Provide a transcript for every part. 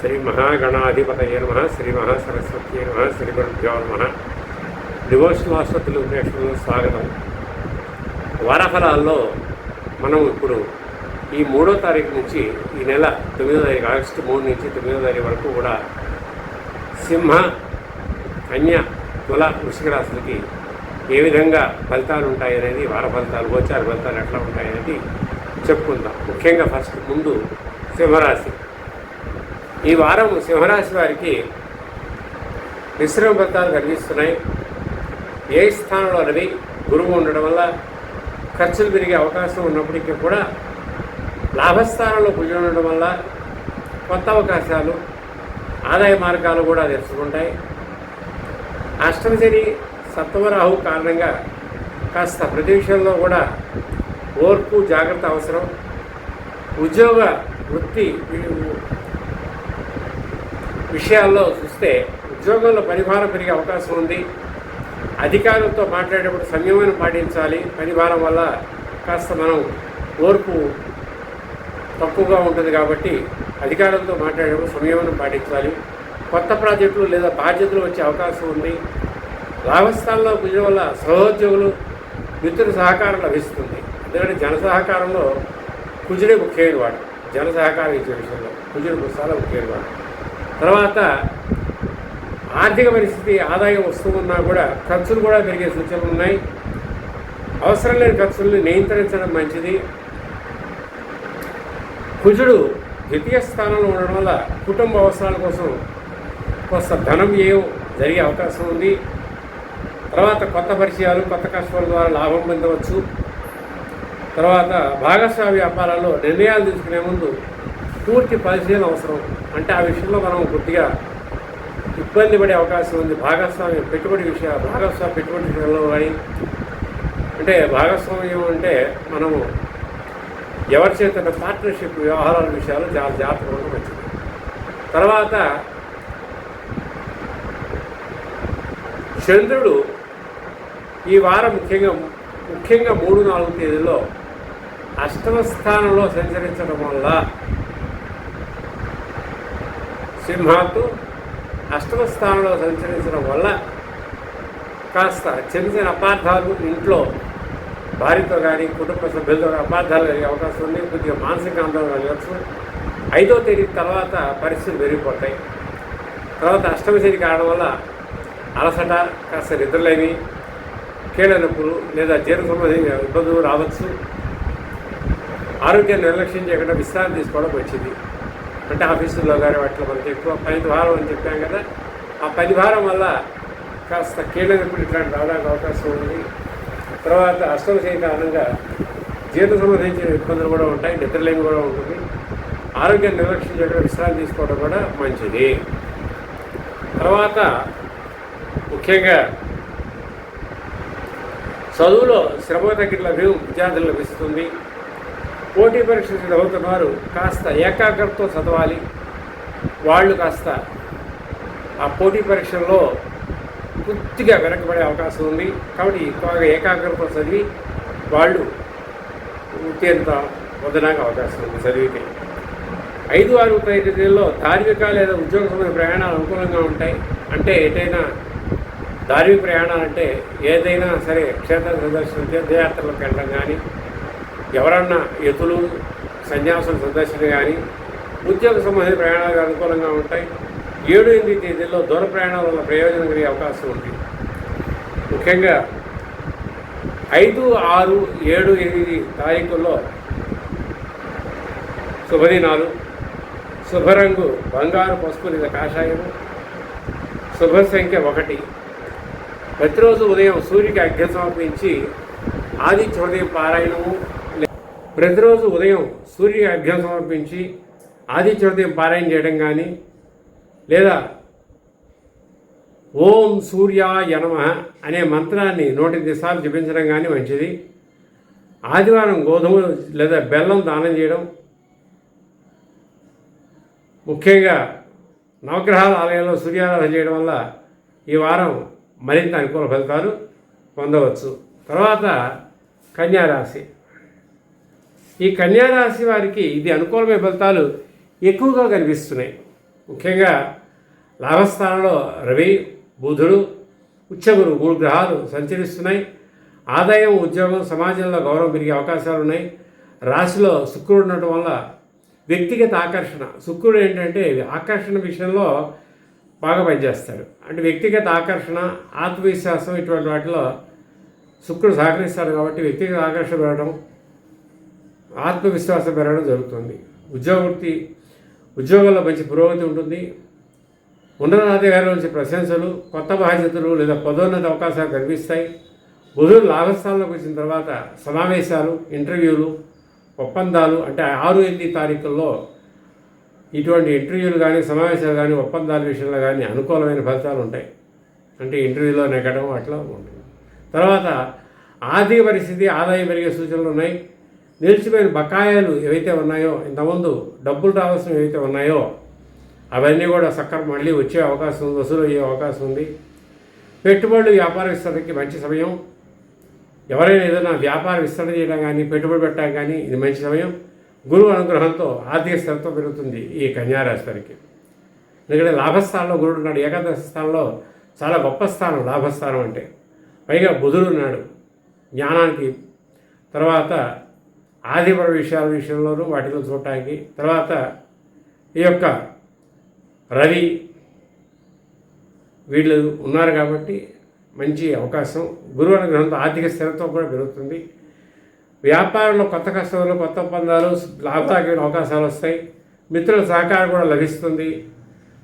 శ్రీ మహాగణాధిపతయ నమః, శ్రీ మహాసరస్వతి నమః, శ్రీ గురుభ్యో నమః. డివోషనల్ ఆసుపత్రులు ప్రేక్షకులకు స్వాగతం. వారఫలాల్లో మనం ఇప్పుడు ఈ 3వ తారీఖు నుంచి ఈ నెల 9వ తారీఖు ఆగస్టు 3 నుంచి 9వ తారీఖు వరకు కూడా సింహ, కన్య, తుల, వృశ్చిక రాశులకి ఏ విధంగా ఫలితాలు ఉంటాయనేది, వార ఫలితాలు, గోచార ఫలితాలు ఎట్లా ఉంటాయనేది చెప్పుకుందాం. ముఖ్యంగా ముందు సింహరాశి. ఈ వారం సింహరాశి వారికి మిశ్రమ ఫలితాలు కనిపిస్తున్నాయి. ఏ స్థానంలో రవి, గురువు ఉండడం వల్ల ఖర్చులు పెరిగే అవకాశం ఉన్నప్పటికీ కూడా లాభస్థానంలో కుజ ఉండడం వల్ల కొత్త అవకాశాలు, ఆదాయ మార్గాలు కూడా తెరుచుకుంటాయి. అష్టమశని, సప్తమరాహు కారణంగా కాస్త ప్రతి విషయంలో కూడా ఓర్పు, జాగ్రత్త అవసరం. ఉద్యోగ, వృత్తి విషయాల్లో చూస్తే ఉద్యోగంలో పనిభారం పెరిగే అవకాశం ఉంది. అధికారులతో మాట్లాడేటప్పుడు సంయమనం పాటించాలి. పనిభారం వల్ల కాస్త మనం ఓర్పు తక్కువగా ఉంటుంది కాబట్టి అధికారులతో మాట్లాడేటప్పుడు సంయమనం పాటించాలి. కొత్త ప్రాజెక్టులు లేదా బాధ్యతలు వచ్చే అవకాశం ఉంది. లాభస్థానంలో కుజం వల్ల సహోద్యోగులు, మిత్రుల సహకారం లభిస్తుంది. ఎందుకంటే జన సహకారంలో కుజుడే ముఖ్యమైన వాడు. జన సహకారం ఇచ్చే విషయంలో కుజుడు చాలా ముఖ్యమైన వాడు. తర్వాత ఆర్థిక పరిస్థితి, ఆదాయం వస్తూ ఉన్నా కూడా ఖర్చులు కూడా పెరిగే సూచనలు ఉన్నాయి. అవసరం లేని ఖర్చుల్ని నియంత్రించడం మంచిది. కుజుడు ద్వితీయ స్థానంలో ఉండడం వల్ల కుటుంబ అవసరాల కోసం కొంత ధనం వ్యయం జరిగే అవకాశం ఉంది. తర్వాత కొత్త పరిచయాలు, కొత్త కష్టాల ద్వారా లాభం పొందవచ్చు. తర్వాత భాగస్వామ్య వ్యాపారాల్లో నిర్ణయాలు తీసుకునే ముందు పూర్తి పరిశీలన అవసరం. అంటే ఆ విషయంలో మనం కొద్దిగా ఇబ్బంది పడే అవకాశం ఉంది. భాగస్వామ్య పెట్టుబడి విషయంలో కానీ, అంటే భాగస్వామ్యం అంటే మనము ఎవరి చేత పార్ట్నర్షిప్ వ్యవహారాల విషయాలు చాలా జాగ్రత్తగా ఉండడం మంచిది. తర్వాత చంద్రుడు ఈ వారం ముఖ్యంగా 3-4 తేదీల్లో అష్టమ స్థానంలో సంచరించడం వల్ల సింహాకు అష్టమ స్థానంలో సంచరించడం వల్ల కాస్త చిన్న అపార్థాలు, ఇంట్లో భార్యతో కానీ కుటుంబ సభ్యులతో అపార్థాలు కలిగే అవకాశం ఉంది. కొద్దిగా మానసిక ఆందోళన కలగచ్చు. 5వ తేదీ తర్వాత పరిస్థితులు పెరిగిపోతాయి. తర్వాత అష్టమశని కావడం వల్ల అలసట, కాస్త నిద్రలేమి, కీళ్ళ నొప్పులు లేదా జీర్ణ సంబంధించిన ఇబ్బందులు రావచ్చు. ఆరోగ్యాన్ని నిర్లక్ష్యం చేయకుండా విశ్రాంతి తీసుకోవడం వచ్చింది. అంటే ఆఫీసుల్లో కానీ వాటిలో మనకి ఎక్కువ పని భారం అని చెప్పాం కదా, ఆ పని భారం వల్ల కాస్త కీళ్ళ నొప్పులు ఇట్లాంటి రావడానికి అవకాశం ఉంది. తర్వాత అష్టమశని కారణంగా జీర్ణ సంబంధించిన ఇబ్బందులు కూడా ఉంటాయి, నిద్రలేమి కూడా ఉంటుంది. ఆరోగ్యాన్ని నిర్లక్ష్యం చేయకుండా విశ్రాంతి తీసుకోవడం కూడా మంచిది. తర్వాత ముఖ్యంగా చదువులో శ్రమ తగ్గిన విద్యార్థులు లభిస్తుంది. పోటీ పరీక్షలు చదువుతున్నవారు కాస్త ఏకాగ్రతతో చదవాలి. వాళ్ళు కాస్త ఆ పోటీ పరీక్షల్లో పూర్తిగా వెనకబడే అవకాశం ఉంది. కాబట్టి ఎక్కువగా ఏకాగ్రతతో చదివి వాళ్ళు ఉత్తీర్ణత పొందడానికి అవకాశం ఉంది చదివితే. 5-6 తేదీల్లో ధార్మిక లేదా ఉద్యోగ సంబంధ ప్రయాణాలు అనుకూలంగా ఉంటాయి. అంటే ఏదైనా ధార్మిక ప్రయాణాలంటే ఏదైనా సరే క్షేత్ర సందర్శన, తీర్థయాత్రలకు వెళ్ళడం కానీ, ఎవరన్నా యతులు, సన్యాసుల సందర్శన కానీ, ఉద్యోగ సంబంధిత ప్రయాణాలకు అనుకూలంగా ఉంటాయి. 7-8 తేదీల్లో దూర ప్రయాణాల వల్ల ప్రయోజనం కలిగే అవకాశం ఉంది. ముఖ్యంగా 5, 6, 7, 8 తారీఖుల్లో శుభదినాలు. శుభరంగు బంగారు, పసుపు లేదా కాషాయము. శుభ సంఖ్య 1. ప్రతిరోజు ఉదయం సూర్యుడికి అర్ఘ్యం సమర్పించి ఆదిత్య హృదయం పారాయణము. ప్రతిరోజు ఉదయం సూర్యుడికి అర్ఘ్యం సమర్పించి ఆదిత్య హృదయం పారాయణ చేయడం కానీ, లేదా ఓం సూర్యాయ నమః అనే మంత్రాన్ని 108 సార్లు జపించడం కానీ మంచిది. ఆదివారం గోధుమలు లేదా బెల్లం దానం చేయడం. ముఖ్యంగా నవగ్రహాల ఆలయంలో సూర్యారాధన చేయడం వల్ల ఈ వారం మరింత అనుకూల ఫలితాలు పొందవచ్చు. తర్వాత కన్యారాశి. ఈ కన్యారాశి వారికి ఇది అనుకూలమైన ఫలితాలు ఎక్కువగా కనిపిస్తున్నాయి. ముఖ్యంగా లాభస్థానంలో రవి, బుధుడు, ఉచ్చగురు 3 గ్రహాలు సంచరిస్తున్నాయి. ఆదాయం, ఉద్యోగం, సమాజంలో గౌరవం పెరిగే అవకాశాలు ఉన్నాయి. రాశిలో శుక్రుడు ఉండటం వల్ల వ్యక్తిగత ఆకర్షణ, శుక్రుడు ఏంటంటే ఆకర్షణ విషయంలో బాగా పనిచేస్తాడు. అంటే వ్యక్తిగత ఆకర్షణ, ఆత్మవిశ్వాసం ఇటువంటి వాటిలో శుక్రుడు సహకరిస్తాడు కాబట్టి వ్యక్తిగత ఆకర్షణ పెరగడం, ఆత్మవిశ్వాసం పెరగడం జరుగుతుంది. ఉద్యోగంలో మంచి పురోగతి ఉంటుంది. ఉన్నతాధికారుల నుంచి ప్రశంసలు, కొత్త బాధ్యతలు లేదా పదోన్నత అవకాశాలు కనిపిస్తాయి. బుధుడు లాభస్థానంలోకి వచ్చిన తర్వాత సమావేశాలు, ఇంటర్వ్యూలు, ఒప్పందాలు అంటే 6-8 తారీఖుల్లో ఇటువంటి ఇంటర్వ్యూలు కానీ, సమావేశాలు కానీ, ఒప్పందాల విషయంలో కానీ అనుకూలమైన ఫలితాలు ఉంటాయి. అంటే ఇంటర్వ్యూలో నెగ్గడం అట్లా ఉంటుంది. తర్వాత ఆర్థిక పరిస్థితి, ఆదాయం పెరిగే సూచనలు ఉన్నాయి. నిలిచిపోయిన బకాయిలు ఏవైతే ఉన్నాయో, ఇంతకుముందు డబ్బులు రావాల్సినవి ఏవైతే ఉన్నాయో అవన్నీ కూడా మళ్ళీ వచ్చే అవకాశం ఉంది, వసూలు అయ్యే అవకాశం ఉంది. పెట్టుబడులు, వ్యాపార విస్తరణకి మంచి సమయం. ఎవరైనా ఏదైనా వ్యాపార విస్తరణ చేయడం కానీ, పెట్టుబడి పెట్టడం కానీ ఇది మంచి సమయం. గురువు అనుగ్రహంతో ఆర్థిక స్థిరత్వం పెరుగుతుంది ఈ కన్యారాశి వారికి. ఎందుకంటే లాభస్థానంలో గురుడు ఉన్నాడు. ఏకాదశ స్థానంలో చాలా గొప్ప స్థానం లాభస్థానం అంటే. పైగా బుధుడు ఉన్నాడు జ్ఞానానికి. తర్వాత ఆదిపర విషయంలోనూ వాటిలో చూడటానికి. తర్వాత ఈ యొక్క రవి వీళ్ళు ఉన్నారు కాబట్టి మంచి అవకాశం. గురువు అనుగ్రహంతో ఆర్థిక స్థిరత్వం కూడా పెరుగుతుంది. వ్యాపారంలో కొత్త కస్టమర్లు, కొత్త ఒప్పందాలు, లాభదాయకమైన అవకాశాలు వస్తాయి. మిత్రుల సహకారం కూడా లభిస్తుంది.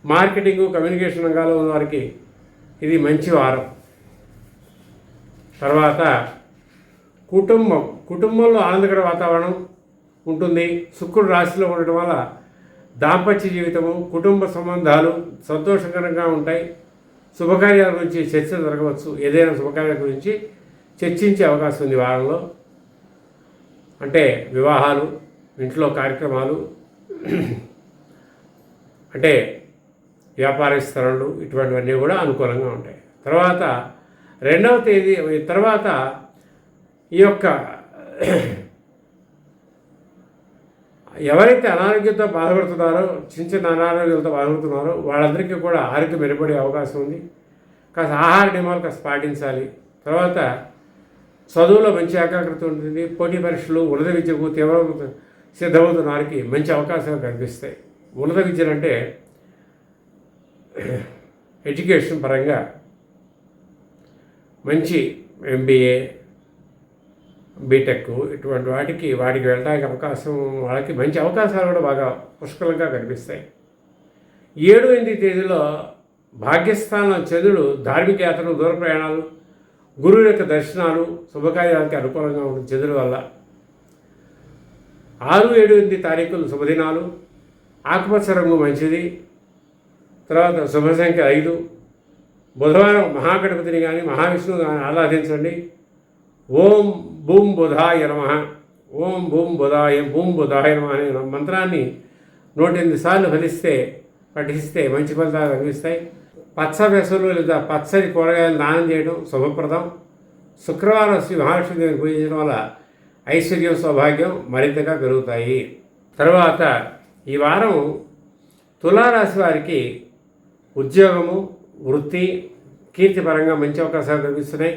మార్కెటింగ్, కమ్యూనికేషన్ రంగాల్లో ఉన్న వారికి ఇది మంచి వారం. తర్వాత కుటుంబంలో ఆనందకర వాతావరణం ఉంటుంది. శుక్రుడు రాశిలో ఉండటం వల్ల దాంపత్య జీవితము, కుటుంబ సంబంధాలు సంతోషకరంగా ఉంటాయి. శుభకార్యాల గురించి చర్చ జరగవచ్చు. ఏదైనా శుభకార్యాల గురించి చర్చించే అవకాశం ఉంది వారంలో. అంటే వివాహాలు, ఇంట్లో కార్యక్రమాలు, అంటే వ్యాపార విస్తరణలు ఇటువంటివన్నీ కూడా అనుకూలంగా ఉంటాయి. తర్వాత 2వ తేదీ తర్వాత ఈ యొక్క ఎవరైతే అనారోగ్యంతో బాధపడుతున్నారో, చిన్న అనారోగ్యాలతో బాధపడుతున్నారో వాళ్ళందరికీ కూడా ఆరోగ్యం మెరుగుపడే అవకాశం ఉంది. కాస్త ఆహార నియమాలు కాస్త పాటించాలి. తర్వాత చదువులో మంచి ఏకాగ్రత ఉంటుంది. పోటీ పరీక్షలు, ఉన్నత విద్యకు తీవ్ర సిద్ధమవుతున్న వారికి మంచి అవకాశాలు కనిపిస్తాయి. ఉన్నత విద్యలు అంటే ఎడ్యుకేషన్ పరంగా మంచి MBA, బీటెక్ ఇటువంటి వాటికి వెళ్ళడానికి అవకాశం, వాళ్ళకి మంచి అవకాశాలు కూడా బాగా పుష్కలంగా కనిపిస్తాయి. 7-8 తేదీలో భాగ్యస్థానం చంద్రుడు ధార్మిక యాత్రలు, దూర ప్రయాణాలు, గురువు యొక్క దర్శనాలు, శుభకార్యాలకి అనుకూలంగా ఉంటుంది చంద్రుడి వల్ల. 6-7-8 తారీఖులు శుభదినాలు. ఆకుపచ్చ రంగు మంచిది. తర్వాత శుభ సంఖ్య 5. బుధవారం మహాగణపతిని కానీ, మహావిష్ణువు కానీ ఆరాధించండి. ఓం భూం బుధాయ నమః, ఓం భూం బుధాయ నమః అనే మంత్రాన్ని 108 సార్లు పఠిస్తే మంచి ఫలితాలు కనిపిస్తాయి. పచ్చ పెసలు లేదా పచ్చని కూరగాయలు దానం చేయడం శుభప్రదం. శుక్రవారం శ్రీ మహాలక్ష్మీదేవిని పూజించడం వల్ల ఐశ్వర్యం, సౌభాగ్యం మరింతగా పెరుగుతాయి. తర్వాత ఈ వారం తులారాశి వారికి ఉద్యోగము, వృత్తి, కీర్తిపరంగా మంచి అవకాశాలు కనిపిస్తున్నాయి.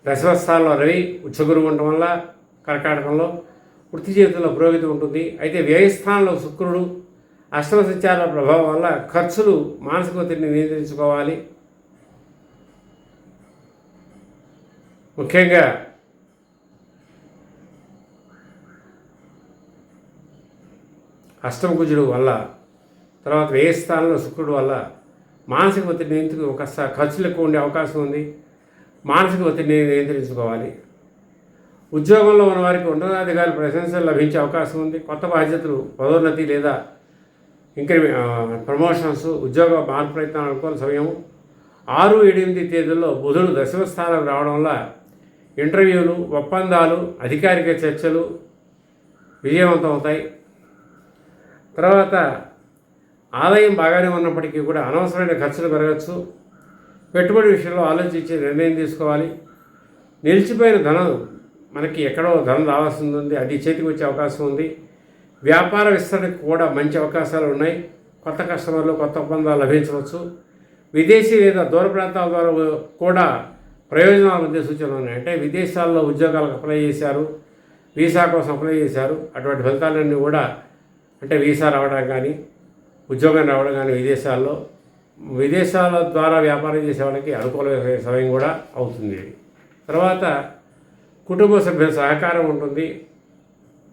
దశమస్థానంలో రవి, ఉచ్చగురువు ఉండటం వల్ల కర్కాటకంలో వృత్తి జీవితంలో పురోగతి ఉంటుంది. అయితే వ్యయస్థానంలో శుక్రుడు, అష్టమ సంచారాల ప్రభావం వల్ల ఖర్చులు, మానసిక ఒత్తిడిని నియంత్రించుకోవాలి. ముఖ్యంగా అష్టమ కుజుడు వల్ల, తర్వాత వ్యయస్థానంలో శుక్రుడు వల్ల మానసిక ఒత్తిడిని ఒకసారి ఖర్చులు ఎక్కువ ఉండే అవకాశం ఉంది. మానసిక ఒత్తిడిని నియంత్రించుకోవాలి. ఉద్యోగంలో ఉన్న వారికి ఉన్నతాధికారుల ప్రశంసలు లభించే అవకాశం ఉంది. కొత్త బాధ్యతలు, పదోన్నతి లేదా ప్రమోషన్స్, ఉద్యోగ మార్పు ప్రయత్నాలు అనుకోని సమయం. 6-7-8 తేదీల్లో బుధుడు దశమ స్థానం రావడం వల్ల ఇంటర్వ్యూలు, ఒప్పందాలు, అధికారిక చర్చలు విజయవంతం అవుతాయి. తర్వాత ఆదాయం బాగానే ఉన్నప్పటికీ కూడా అనవసరమైన ఖర్చులు పెరగచ్చు. పెట్టుబడి విషయంలో ఆలోచించి నిర్ణయం తీసుకోవాలి. నిలిచిపోయిన ధనం, మనకి ఎక్కడో ధనం రావాల్సింది ఉంది, అది చేతికి వచ్చే అవకాశం ఉంది. వ్యాపార విస్తరణకు కూడా మంచి అవకాశాలు ఉన్నాయి. కొత్త కస్టమర్లు, కొత్త ఒప్పందాలు లభించవచ్చు. విదేశీ లేదా దూర ప్రాంతాల ద్వారా కూడా ప్రయోజనాలు పొందే సూచనలు ఉన్నాయి. అంటే విదేశాల్లో ఉద్యోగాలకు అప్లై చేశారు, వీసా కోసం అప్లై చేశారు, అటువంటి ఫలితాలన్నీ కూడా అంటే వీసా రావడం కానీ, ఉద్యోగం రావడం కానీ విదేశాల ద్వారా వ్యాపారం చేసే వాళ్ళకి అనుకూలమైన సమయం కూడా అవుతుంది. తర్వాత కుటుంబ సభ్యుల సహకారం ఉంటుంది.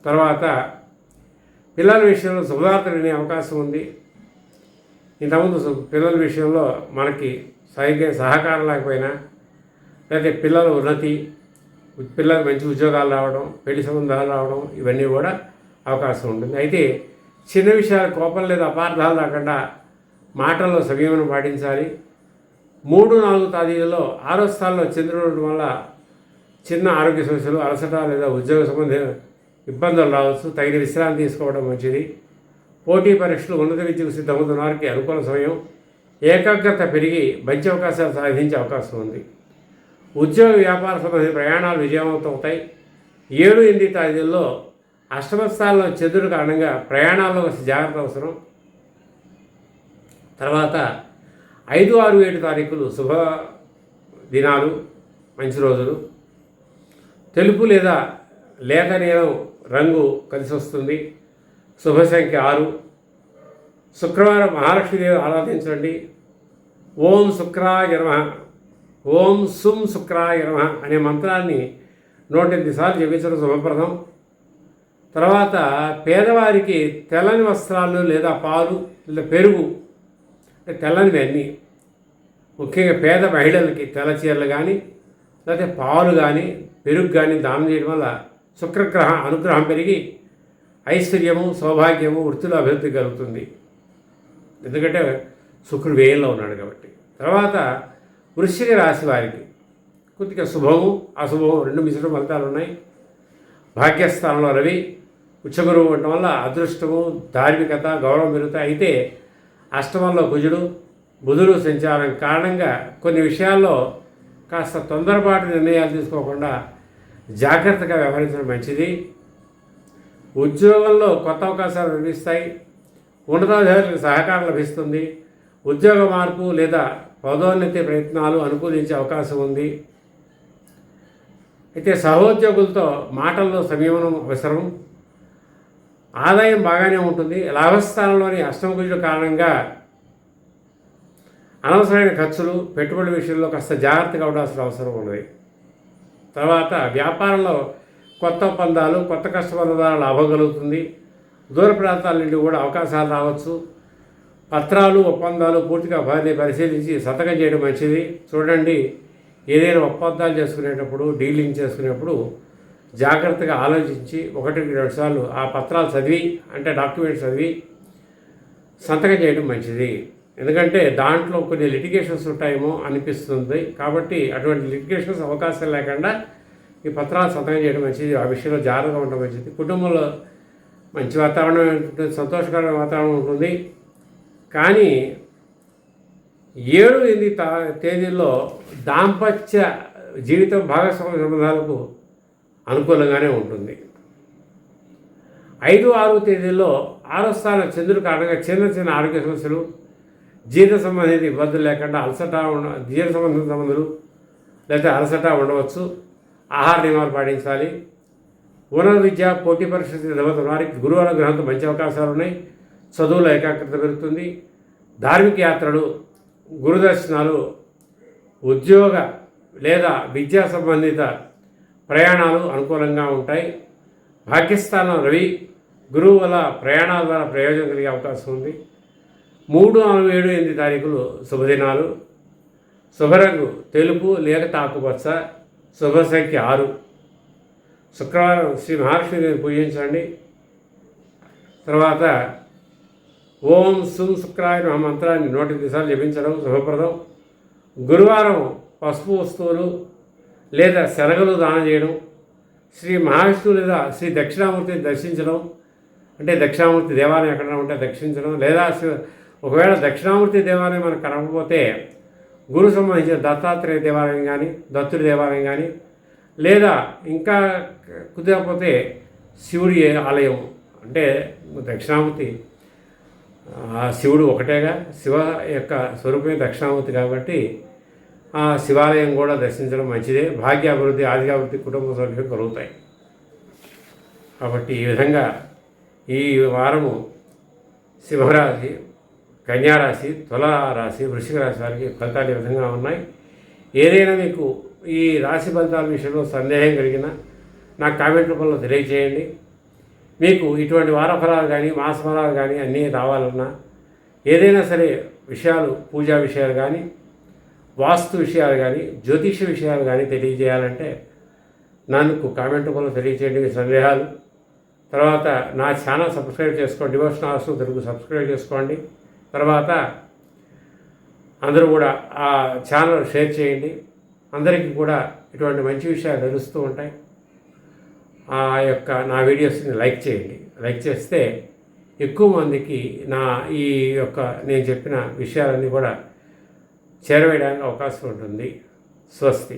తర్వాత పిల్లల విషయంలో శుభవార్త వినే అవకాశం ఉంది. ఇంతకుముందు పిల్లల విషయంలో మనకి సహకారం లేకపోయినా, లేకపోతే పిల్లల ఉన్నతి, పిల్లలకు మంచి ఉద్యోగాలు రావడం, పెళ్లి సంబంధాలు రావడం, ఇవన్నీ కూడా అవకాశం ఉంటుంది. అయితే చిన్న విషయాలు కోపం లేదా అపార్థాలు రాకుండా మాటల్లో సంయమనం పాటించాలి. 3-4 తేదీలలో 6వ స్థానంలో చంద్రుడు ఉండడం వల్ల చిన్న ఆరోగ్య సమస్యలు, అలసట లేదా ఉద్యోగ సంబంధ ఇబ్బందులు రావచ్చు. తగిన విశ్రాంతి తీసుకోవడం మంచిది. పోటీ పరీక్షలు, ఉన్నత విద్యకు సిద్ధమవుతున్న వారికి అనుకూల సమయం. ఏకాగ్రత పెరిగి మంచి అవకాశాలు సాధించే అవకాశం ఉంది. ఉద్యోగ వ్యాపార సంబంధించిన ప్రయాణాలు విజయవంతం అవుతాయి. 7-8 తేదీల్లో అష్టమ స్థానంలో చంద్రుడి కారణంగా ప్రయాణాల్లో జాగ్రత్త అవసరం. తర్వాత 5, 6, 7 తారీఖులు శుభ దినాలు, మంచి రోజులు. తెలుపు లేదా లేత నీలం రంగు కలిసి వస్తుంది. శుభ సంఖ్య 6. శుక్రవారం మహాలక్ష్మీదేవి ఆరాధించండి. ఓం శుక్రాయ నమః, ఓం సుం శుక్రాయ నమః అనే మంత్రాన్ని 108 సార్లు జపించడం శుభప్రదం. తర్వాత పేదవారికి తెల్లని వస్త్రాలు లేదా పాలు లేదా పెరుగు, తెల్లనివి అన్నీ, ముఖ్యంగా పేద మహిళలకి తెల్ల చీరలు కానీ లేకపోతే పాలు కానీ పెరుగు కానీ దానం చేయడం వల్ల శుక్రగ్రహ అనుగ్రహం పెరిగి ఐశ్వర్యము, సౌభాగ్యము, వృత్తిలో అభివృద్ధి కలుగుతుంది. ఎందుకంటే శుక్రుడు వ్యయంలో ఉన్నాడు కాబట్టి. తర్వాత వృశ్చిక రాశి వారికి కొద్దిగా శుభము, అశుభము రెండు మిశ్రమ ఫలితాలు ఉన్నాయి. భాగ్యస్థానంలో రవి, ఉచ్చగురువు ఉండటం వల్ల అదృష్టము, ధార్మికత, గౌరవం పెరుగుతాయి. అయితే అష్టమంలో కుజుడు, బుధుడు సంచారం కారణంగా కొన్ని విషయాల్లో కాస్త తొందరపాటు నిర్ణయాలు తీసుకోకుండా జాగ్రత్తగా వ్యవహరించడం మంచిది. ఉద్యోగంలో కొత్త అవకాశాలు లభిస్తాయి. ఉన్నతాధికారులకు సహకారం లభిస్తుంది. ఉద్యోగ మార్పు లేదా పదోన్నతి ప్రయత్నాలు అనుకూలించే అవకాశం ఉంది. అయితే సహోద్యోగులతో మాటల్లో సంయమనం అవసరం. ఆదాయం బాగానే ఉంటుంది. లాభస్థానంలోని అష్టమకుజుల కారణంగా అనవసరమైన ఖర్చులు, పెట్టుబడి విషయంలో కాస్త జాగ్రత్తగా ఉండాల్సిన అవసరం ఉన్నది. తర్వాత వ్యాపారంలో కొత్త ఒప్పందాలు, కొత్త కస్టమర్ల ద్వారా లాభం కలుగుతుంది. దూర ప్రాంతాల నుండి కూడా అవకాశాలు రావచ్చు. పత్రాలు, ఒప్పందాలు పూర్తిగా పరిశీలించి సంతకం చేయడం మంచిది. చూడండి, ఏదైనా ఒప్పందాలు చేసుకునేటప్పుడు, డీలింగ్ చేసుకునేటప్పుడు జాగ్రత్తగా ఆలోచించి 1-2 సార్లు ఆ పత్రాలు చదివి, అంటే డాక్యుమెంట్స్ చదివి సంతకం చేయడం మంచిది. ఎందుకంటే దాంట్లో కొన్ని లిటిగేషన్స్ ఉంటాయేమో అనిపిస్తుంది. కాబట్టి అటువంటి లిటిగేషన్స్ అవకాశం లేకుండా ఈ పత్రాలు సంతకం చేయడం మంచిది. ఆ విషయంలో జాగ్రత్తగా ఉండడం మంచిది. కుటుంబంలో మంచి వాతావరణం ఉంటుంది, సంతోషకరమైన వాతావరణం ఉంటుంది. కానీ 7-8 తేదీల్లో దాంపత్య జీవితం, భాగస్వామ్య సంబంధాలకు అనుకూలంగానే ఉంటుంది. 5-6 తేదీల్లో 6వ స్థానం చంద్రుడి కారణంగా చిన్న ఆరోగ్య సమస్యలు, జీర్ణ సంబంధిత ఇబ్బందులు లేకుండా జీర్ణ సంబంధిత సంబంధాలు లేకపోతే అలసట ఉండవచ్చు. ఆహార నియమాలు పాటించాలి. ఉన్నత విద్య, పోటీ పరీక్ష వారికి గురువు అనుగ్రహంతో మంచి అవకాశాలు ఉన్నాయి. చదువులో ఏకాగ్రత పెరుగుతుంది. ధార్మిక యాత్రలు, గురుదర్శనాలు, ఉద్యోగ లేదా విద్యా సంబంధిత ప్రయాణాలు అనుకూలంగా ఉంటాయి. భాగ్యస్థానం రవి, గురువు వల్ల ప్రయాణాల ద్వారా ప్రయోజనం కలిగే అవకాశం ఉంది. 3, 4, 7, 8 తారీఖులు శుభదినాలు. శుభరంగు తెలుపు లేక ఆకుపచ్చ. శుభ సంఖ్య 6. శుక్రవారం శ్రీ మహాలక్ష్మీదేవిని పూజించండి. తర్వాత ఓం సుం శుక్రాయ నమః మంత్రాన్ని 108 సార్లు జపించడం శుభప్రదం. గురువారం పసుపు వస్తువులు లేదా శనగలు దానం చేయడం, శ్రీ మహావిష్ణువు లేదా శ్రీ దక్షిణామూర్తిని దర్శించడం, అంటే దక్షిణామూర్తి దేవాలయం ఎక్కడైనా ఉంటే దర్శించడం, లేదా ఒకవేళ దక్షిణామూర్తి దేవాలయం మనకు కనపకపోతే గురు సంబంధించిన దత్తాత్రేయ దేవాలయం కానీ, దత్తుడి దేవాలయం కానీ, లేదా ఇంకా కుదరకపోతే శివుడి ఆలయం, అంటే దక్షిణామూర్తి ఆ శివుడు ఒకటేగా, శివ యొక్క స్వరూపమే దక్షిణామూర్తి కాబట్టి ఆ శివాలయం కూడా దర్శించడం మంచిదే. భాగ్యాభివృద్ధి, ఆర్థికాభివృద్ధి, కుటుంబ సౌఖ్యం కలుగుతాయి. కాబట్టి ఈ విధంగా ఈ వారము సింహరాశి, కన్యారాశి, తులారాశి, వృశ్చిక రాశి వారికి ఫలితాలు ఈ విధంగా ఉన్నాయి. ఏదైనా మీకు ఈ రాశి ఫలితాల విషయంలో సందేహం కలిగినా నాకు కామెంట్ రూపంలో తెలియజేయండి. మీకు ఇటువంటి వార ఫలాలు కానీ మాస ఫలాలు కానీ అన్నీ రావాలన్నా, ఏదైనా సరే విషయాలు, పూజా విషయాలు కానీ, వాస్తు విషయాలు కానీ, జ్యోతిష విషయాలు కానీ తెలియజేయాలంటే నాకు కామెంట్ రూపంలో తెలియజేయండి మీ సందేహాలు. తర్వాత నా ఛానల్ సబ్స్క్రైబ్ చేసుకోండి, డివోషనల్ హార్ట్స్ తెలుగు సబ్స్క్రైబ్ చేసుకోండి. తర్వాత అందరూ కూడా ఆ ఛానల్ షేర్ చేయండి. అందరికీ కూడా ఇటువంటి మంచి విషయాలు తెలుస్తూ ఉంటాయి. నా వీడియోస్ని లైక్ చేయండి. లైక్ చేస్తే ఎక్కువ మందికి ఈ నేను చెప్పిన విషయాలన్నీ కూడా చేరవేయడానికి అవకాశం ఉంటుంది. స్వస్తి.